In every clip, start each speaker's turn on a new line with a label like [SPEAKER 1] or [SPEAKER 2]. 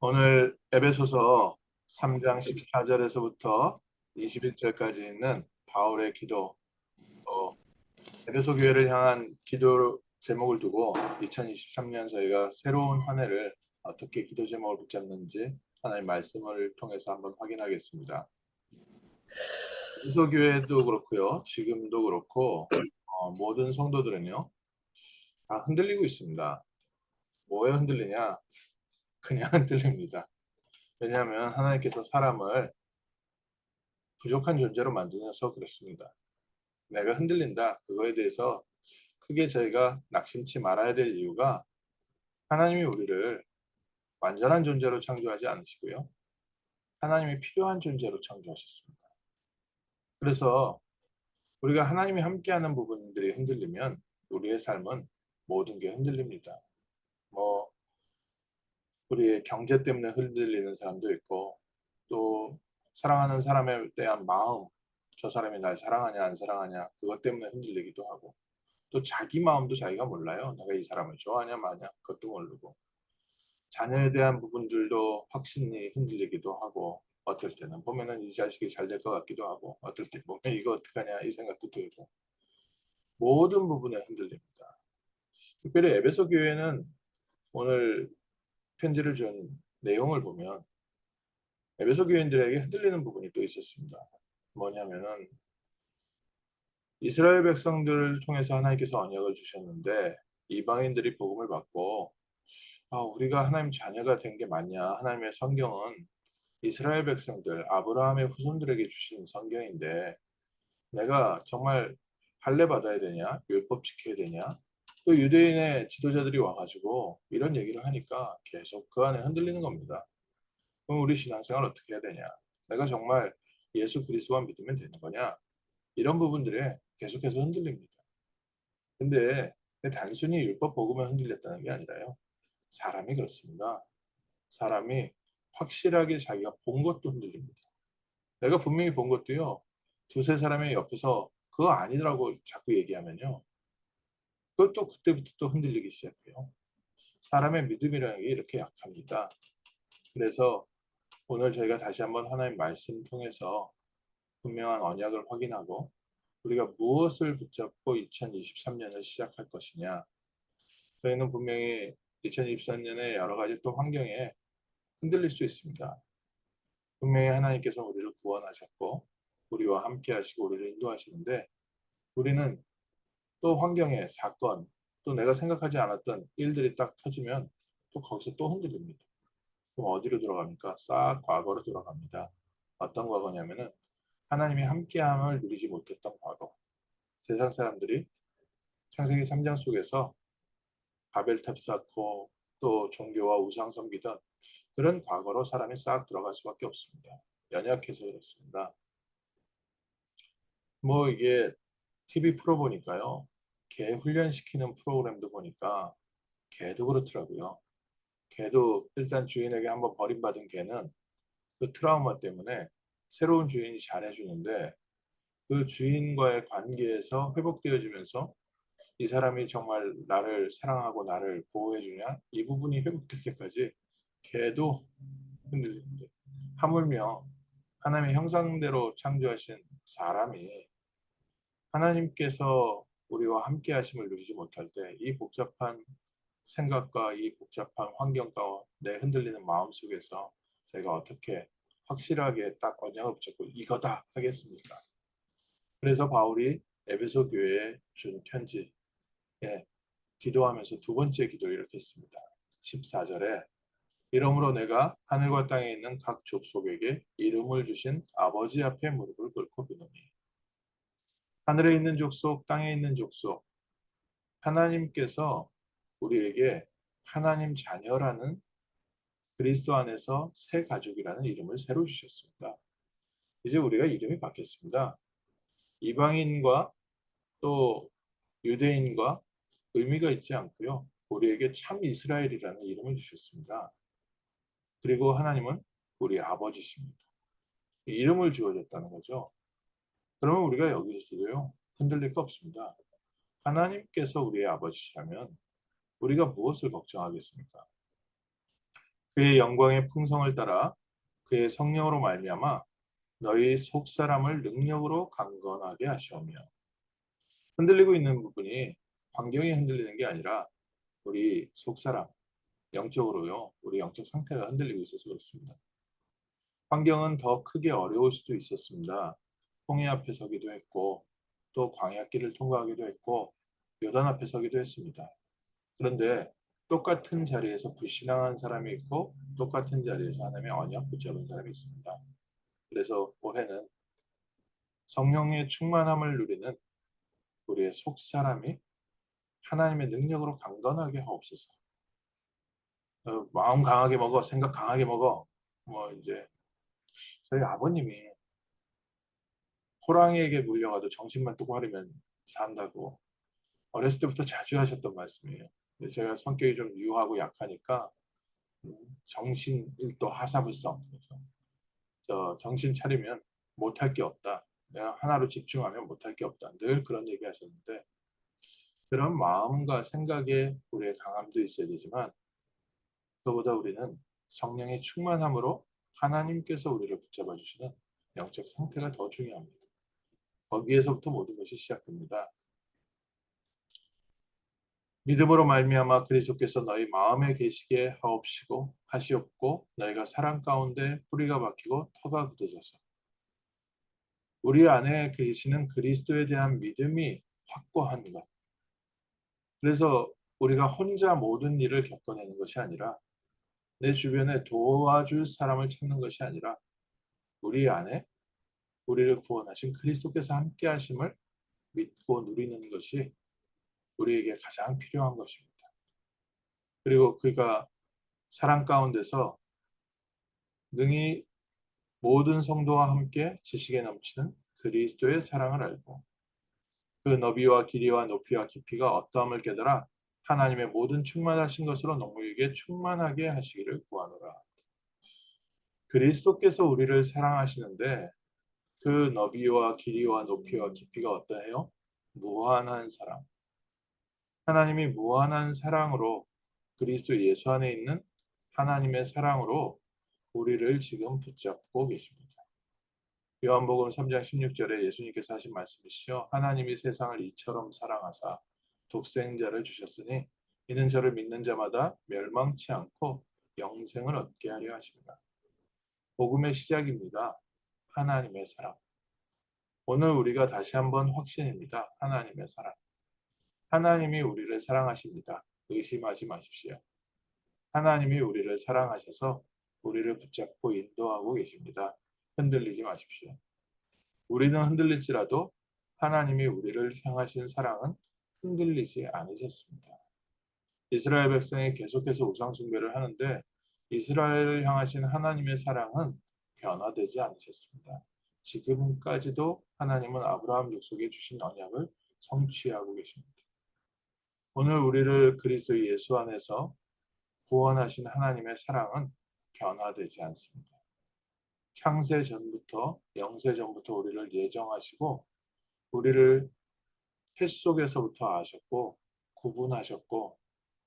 [SPEAKER 1] 오늘 에베소서 3장 14절에서부터 21절까지 있는 바울의 기도, 에베소 교회를 향한 기도 제목을 두고 2023년 저희가 새로운 한 해를 어떻게 기도 제목을 붙잡는지 하나님 말씀을 통해서 한번 확인하겠습니다. 에베소 교회도 그렇고요. 지금도 그렇고 모든 성도들은요. 다 흔들리고 있습니다. 뭐에 흔들리냐? 그냥 흔들립니다. 왜냐하면 하나님께서 사람을 부족한 존재로 만드셔서 그렇습니다. 내가 흔들린다. 그거에 대해서 크게 저희가 낙심치 말아야 될 이유가 하나님이 우리를 완전한 존재로 창조하지 않으시고요. 하나님이 필요한 존재로 창조하셨습니다. 그래서 우리가 하나님이 함께하는 부분들이 흔들리면 우리의 삶은 모든 게 흔들립니다. 뭐 우리의 경제 때문에 흔들리는 사람도 있고 또 사랑하는 사람에 대한 마음, 저 사람이 날 사랑하냐 안 사랑하냐 그것 때문에 흔들리기도 하고 또 자기 마음도 자기가 몰라요. 내가 이 사람을 좋아하냐 마냐 그것도 모르고 자녀에 대한 부분들도 확신이 흔들리기도 하고 어떨 때는 보면은 이 자식이 잘 될 것 같기도 하고 어떨 때 보면 이거 어떡하냐 이 생각도 들고 모든 부분에 흔들립니다. 특별히 에베소 교회는 오늘 편지를 준 내용을 보면 에베소 교인들에게 흔들리는 부분이 또 있었습니다. 뭐냐면은 이스라엘 백성들을 통해서 하나님께서 언약을 주셨는데 이방인들이 복음을 받고 우리가 하나님 자녀가 된 게 맞냐? 하나님의 성경은 이스라엘 백성들, 아브라함의 후손들에게 주신 성경인데 내가 정말 할례 받아야 되냐? 율법 지켜야 되냐? 또 유대인의 지도자들이 와가지고 이런 얘기를 하니까 계속 그 안에 흔들리는 겁니다. 그럼 우리 신앙생활 어떻게 해야 되냐? 내가 정말 예수 그리스도만 믿으면 되는 거냐? 이런 부분들에 계속해서 흔들립니다. 근데 단순히 율법 복음에 흔들렸다는 게 아니라요. 사람이 그렇습니다. 사람이 확실하게 자기가 본 것도 흔들립니다. 내가 분명히 본 것도요. 두세 사람의 옆에서 그거 아니더라고 자꾸 얘기하면요. 그것도 그때부터 또 흔들리기 시작해요. 사람의 믿음이라는 게 이렇게 약합니다. 그래서 오늘 저희가 다시 한번 하나님 말씀 통해서 분명한 언약을 확인하고 우리가 무엇을 붙잡고 2023년을 시작할 것이냐. 저희는 분명히 2023년에 여러 가지 또 환경에 흔들릴 수 있습니다. 분명히 하나님께서 우리를 구원하셨고 우리와 함께 하시고 우리를 인도하시는데 우리는 또 환경에 사건 또 내가 생각하지 않았던 일들이 딱 터지면 또 거기서 또 흔들립니다. 그럼 어디로 돌아갑니까? 싹 과거로 돌아갑니다. 어떤 과거냐면은 하나님이 함께함을 누리지 못했던 과거. 세상 사람들이 창세기 3장 속에서 바벨탑 쌓고 또 종교와 우상 섬기던 그런 과거로 사람이 싹 들어갈 수밖에 없습니다. 연약해서 그렇습니다. 뭐 이게 TV 프로 보니까요. 개 훈련시키는 프로그램도 보니까 개도 그렇더라고요. 개도 일단 주인에게 한번 버림받은 개는 그 트라우마 때문에 새로운 주인이 잘해주는데 그 주인과의 관계에서 회복되어지면서 이 사람이 정말 나를 사랑하고 나를 보호해주냐 이 부분이 회복될 때까지 개도 흔들리는데 하물며 하나님의 형상대로 창조하신 사람이 하나님께서 우리와 함께 하심을 누리지 못할 때 이 복잡한 생각과 이 복잡한 환경과 내 흔들리는 마음 속에서 저희가 어떻게 확실하게 딱 언약을 붙잡고 이거다 하겠습니까? 그래서 바울이 에베소 교회에 준 편지에 기도하면서 두 번째 기도 이렇게 했습니다. 14절에 이러므로 내가 하늘과 땅에 있는 각 족속에게 이름을 주신 아버지 앞에 무릎을 꿇고 비노니 하늘에 있는 족속, 땅에 있는 족속 하나님께서 우리에게 하나님 자녀라는 그리스도 안에서 새 가족이라는 이름을 새로 주셨습니다. 이제 우리가 이름이 바뀌었습니다. 이방인과 또 유대인과 의미가 있지 않고요. 우리에게 참 이스라엘이라는 이름을 주셨습니다. 그리고 하나님은 우리 아버지십니다. 이름을 주어졌다는 거죠. 그러면 우리가 여기서도요. 흔들릴 거 없습니다. 하나님께서 우리의 아버지시라면 우리가 무엇을 걱정하겠습니까? 그의 영광의 풍성을 따라 그의 성령으로 말미암아 너희 속사람을 능력으로 강건하게 하시오며. 흔들리고 있는 부분이 환경이 흔들리는 게 아니라 우리 속사람, 영적으로요. 우리 영적 상태가 흔들리고 있어서 그렇습니다. 환경은 더 크게 어려울 수도 있었습니다. 홍해 앞에 서기도 했고 또 광야길을 통과하기도 했고 요단 앞에 서기도 했습니다. 그런데 똑같은 자리에서 불신앙한 사람이 있고 똑같은 자리에서 하나님의 언약 붙잡은 사람이 있습니다. 그래서 올해는 성령의 충만함을 누리는 우리의 속 사람이 하나님의 능력으로 강건하게 하옵소서. 마음 강하게 먹어, 생각 강하게 먹어. 뭐 이제 저희 아버님이 호랑이에게 물려가도 정신만 똑바르면 산다고 어렸을 때부터 자주 하셨던 말씀이에요. 근데 제가 성격이 좀 유하고 약하니까 정신일도 하사불성. 그래서 저 정신 차리면 못할 게 없다. 내가 하나로 집중하면 못할 게 없다. 늘 그런 얘기 하셨는데 그런 마음과 생각에 우리의 강함도 있어야 되지만 그보다 우리는 성령의 충만함으로 하나님께서 우리를 붙잡아 주시는 영적 상태가 더 중요합니다. 거기에서부터 모든 것이 시작됩니다. 믿음으로 말미암아 그리스도께서 너희 마음에 계시게 하옵시고 하시옵고 너희가 사랑 가운데 뿌리가 박히고 터가 굳어져서 우리 안에 계시는 그리스도에 대한 믿음이 확고한 것. 그래서 우리가 혼자 모든 일을 겪어내는 것이 아니라 내 주변에 도와줄 사람을 찾는 것이 아니라 우리 안에 우리를 구원하신 그리스도께서 함께 하심을 믿고 누리는 것이 우리에게 가장 필요한 것입니다. 그리고 그가 사랑 가운데서 능히 모든 성도와 함께 지식에 넘치는 그리스도의 사랑을 알고 그 너비와 길이와 높이와 깊이가 어떠함을 깨달아 하나님의 모든 충만하신 것으로 너무에게 충만하게 하시기를 구하노라. 그리스도께서 우리를 사랑하시는데 그 너비와 길이와 높이와 깊이가 어떠해요? 무한한 사랑. 하나님이 무한한 사랑으로 그리스도 예수 안에 있는 하나님의 사랑으로 우리를 지금 붙잡고 계십니다. 요한복음 3장 16절에 예수님께서 하신 말씀이시죠. 하나님이 세상을 이처럼 사랑하사 독생자를 주셨으니 이는 저를 믿는 자마다 멸망치 않고 영생을 얻게 하려 하십니다. 복음의 시작입니다. 하나님의 사랑. 오늘 우리가 다시 한번 확신입니다. 하나님의 사랑. 하나님이 우리를 사랑하십니다. 의심하지 마십시오. 하나님이 우리를 사랑하셔서 우리를 붙잡고 인도하고 계십니다. 흔들리지 마십시오. 우리는 흔들릴지라도 하나님이 우리를 향하신 사랑은 흔들리지 않으셨습니다. 이스라엘 백성이 계속해서 우상 숭배를 하는데 이스라엘을 향하신 하나님의 사랑은 변화되지 않으셨습니다. 지금까지도 하나님은 아브라함 족속에 주신 언약을 성취하고 계십니다. 오늘 우리를 그리스도 예수 안에서 구원하신 하나님의 사랑은 변화되지 않습니다. 창세 전부터 영세 전부터 우리를 예정하시고 우리를 태 속에서부터 아셨고 구분하셨고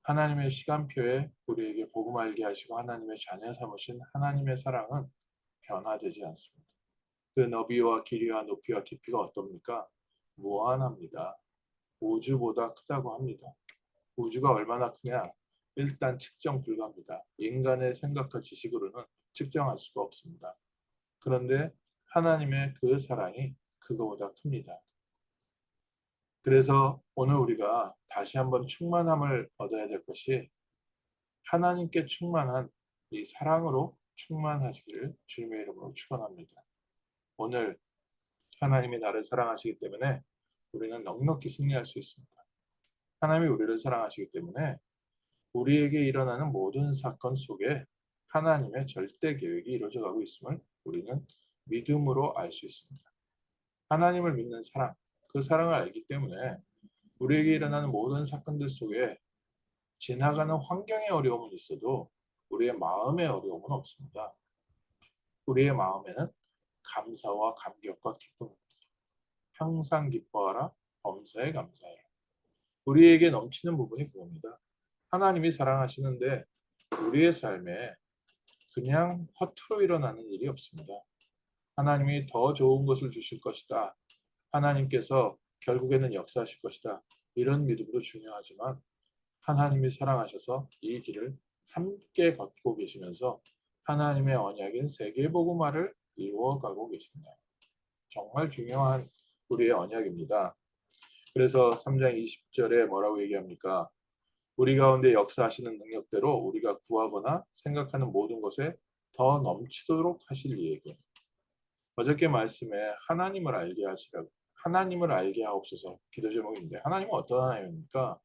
[SPEAKER 1] 하나님의 시간표에 우리에게 복음 알게 하시고 하나님의 자녀 삼으신 하나님의 사랑은 변화되지 않습니다. 그 너비와 길이와 높이와 깊이가 어떻습니까? 무한합니다. 우주보다 크다고 합니다. 우주가 얼마나 크냐? 일단 측정 불가합니다. 인간의 생각과 지식으로는 측정할 수가 없습니다. 그런데 하나님의 그 사랑이 그거보다 큽니다. 그래서 오늘 우리가 다시 한번 충만함을 얻어야 될 것이 하나님께 충만한 이 사랑으로 충만하시기를 주님의 이름으로 축원합니다. 오늘 하나님이 나를 사랑하시기 때문에 우리는 넉넉히 승리할 수 있습니다. 하나님이 우리를 사랑하시기 때문에 우리에게 일어나는 모든 사건 속에 하나님의 절대 계획이 이루어져 가고 있음을 우리는 믿음으로 알 수 있습니다. 하나님을 믿는 사랑, 그 사랑을 알기 때문에 우리에게 일어나는 모든 사건들 속에 지나가는 환경의 어려움은 있어도 우리의 마음의 어려움은 없습니다. 우리의 마음에는 감사와 감격과 기쁨입니다. 항상 기뻐하라, 범사에 감사해라. 우리에게 넘치는 부분이 그겁니다. 하나님이 사랑하시는데 우리의 삶에 그냥 허투루 일어나는 일이 없습니다. 하나님이 더 좋은 것을 주실 것이다. 하나님께서 결국에는 역사하실 것이다. 이런 믿음도 중요하지만 하나님이 사랑하셔서 이 길을 함께 걷고 계시면서 하나님의 언약인 세계복음화를 이루어가고 계신다. 정말 중요한 우리의 언약입니다. 그래서 3장 20절에 뭐라고 얘기합니까? 우리 가운데 역사하시는 능력대로 우리가 구하거나 생각하는 모든 것에 더 넘치도록 하실 이에게. 어저께 말씀에 하나님을 알게 하시라고, 하나님을 알게 하옵소서 기도 제목인데, 하나님은 어떤 하나님입니까?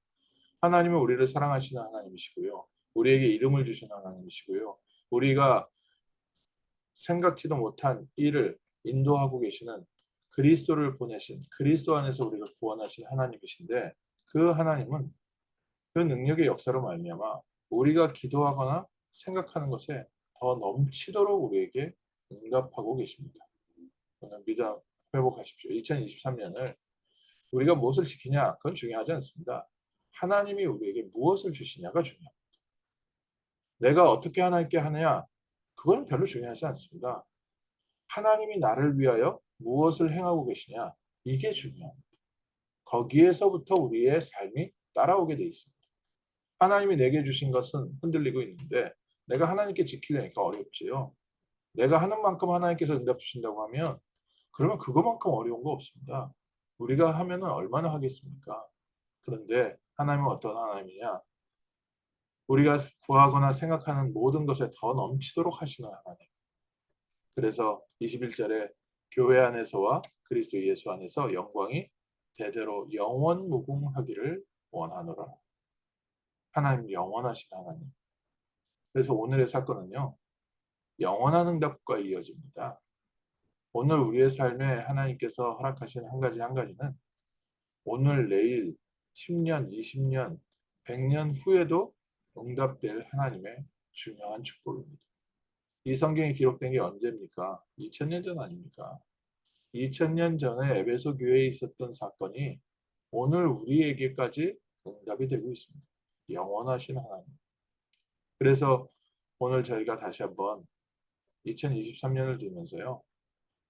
[SPEAKER 1] 하나님은 우리를 사랑하시는 하나님이시고요. 우리에게 이름을 주신 하나님이시고요. 우리가 생각지도 못한 일을 인도하고 계시는 그리스도를 보내신, 그리스도 안에서 우리를 구원하신 하나님이신데, 그 하나님은 그 능력의 역사로 말미암아 우리가 기도하거나 생각하는 것에 더 넘치도록 우리에게 응답하고 계십니다. 오늘 믿음 회복하십시오. 2023년을 우리가 무엇을 지키냐, 그건 중요하지 않습니다. 하나님이 우리에게 무엇을 주시냐가 중요합니다. 내가 어떻게 하나님께 하느냐, 그건 별로 중요하지 않습니다. 하나님이 나를 위하여 무엇을 행하고 계시냐, 이게 중요합니다. 거기에서부터 우리의 삶이 따라오게 돼 있습니다. 하나님이 내게 주신 것은 흔들리고 있는데 내가 하나님께 지키려니까 어렵지요. 내가 하는 만큼 하나님께서 응답 주신다고 하면 그러면 그거만큼 어려운 거 없습니다. 우리가 하면은 얼마나 하겠습니까? 그런데 하나님은 어떤 하나님이냐? 우리가 구하거나 생각하는 모든 것에 더 넘치도록 하시는 하나님. 그래서 21절에 교회 안에서와 그리스도 예수 안에서 영광이 대대로 영원 무궁하기를 원하노라. 하나님 영원하신 하나님. 그래서 오늘의 사건은요. 영원한 응답과 이어집니다. 오늘 우리의 삶에 하나님께서 허락하신 한 가지는 오늘, 내일, 10년, 20년, 100년 후에도 응답될 하나님의 중요한 축복입니다. 이 성경이 기록된 게 언제입니까? 2000년 전 아닙니까? 2000년 전에 에베소 교회에 있었던 사건이 오늘 우리에게까지 응답이 되고 있습니다. 영원하신 하나님. 그래서 오늘 저희가 다시 한번 2023년을 두면서요.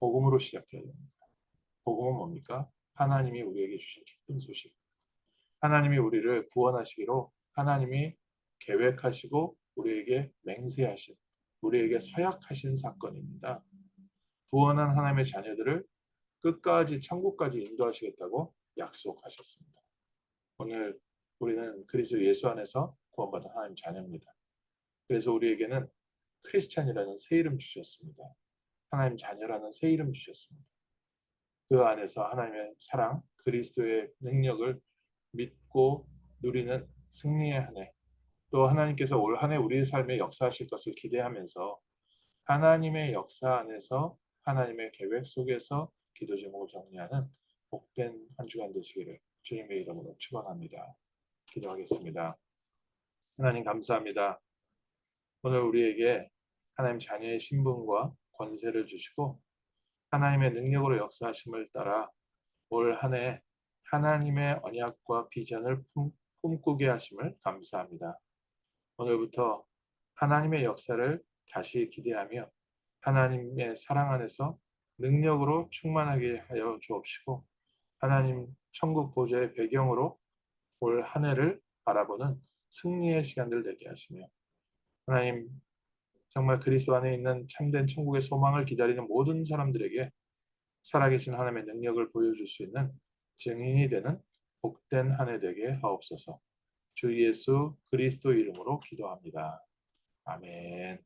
[SPEAKER 1] 복음으로 시작해야 됩니다. 복음은 뭡니까? 하나님이 우리에게 주신 기쁜 소식. 하나님이 우리를 구원하시기로 하나님이 계획하시고 우리에게 맹세하신, 우리에게 서약하신 사건입니다. 구원한 하나님의 자녀들을 끝까지 천국까지 인도하시겠다고 약속하셨습니다. 오늘 우리는 그리스도 예수 안에서 구원받은 하나님 자녀입니다. 그래서 우리에게는 크리스찬이라는 새 이름 주셨습니다. 하나님 자녀라는 새 이름 주셨습니다. 그 안에서 하나님의 사랑, 그리스도의 능력을 믿고 누리는 승리의 한 해, 또 하나님께서 올 한 해 우리의 삶에 역사하실 것을 기대하면서 하나님의 역사 안에서 하나님의 계획 속에서 기도 제목을 정리하는 복된 한 주간 되시기를 주님의 이름으로 축원합니다. 기도하겠습니다. 하나님 감사합니다. 오늘 우리에게 하나님 자녀의 신분과 권세를 주시고 하나님의 능력으로 역사하심을 따라 올 한 해 하나님의 언약과 비전을 꿈꾸게 하심을 감사합니다. 오늘부터 하나님의 역사를 다시 기대하며 하나님의 사랑 안에서 능력으로 충만하게 하여 주옵시고 하나님 천국 보좌의 배경으로 올 한 해를 바라보는 승리의 시간들 되게 하시며 하나님 정말 그리스도 안에 있는 참된 천국의 소망을 기다리는 모든 사람들에게 살아계신 하나님의 능력을 보여줄 수 있는 증인이 되는 복된 한 해 되게 하옵소서. 주 예수 그리스도 이름으로 기도합니다. 아멘.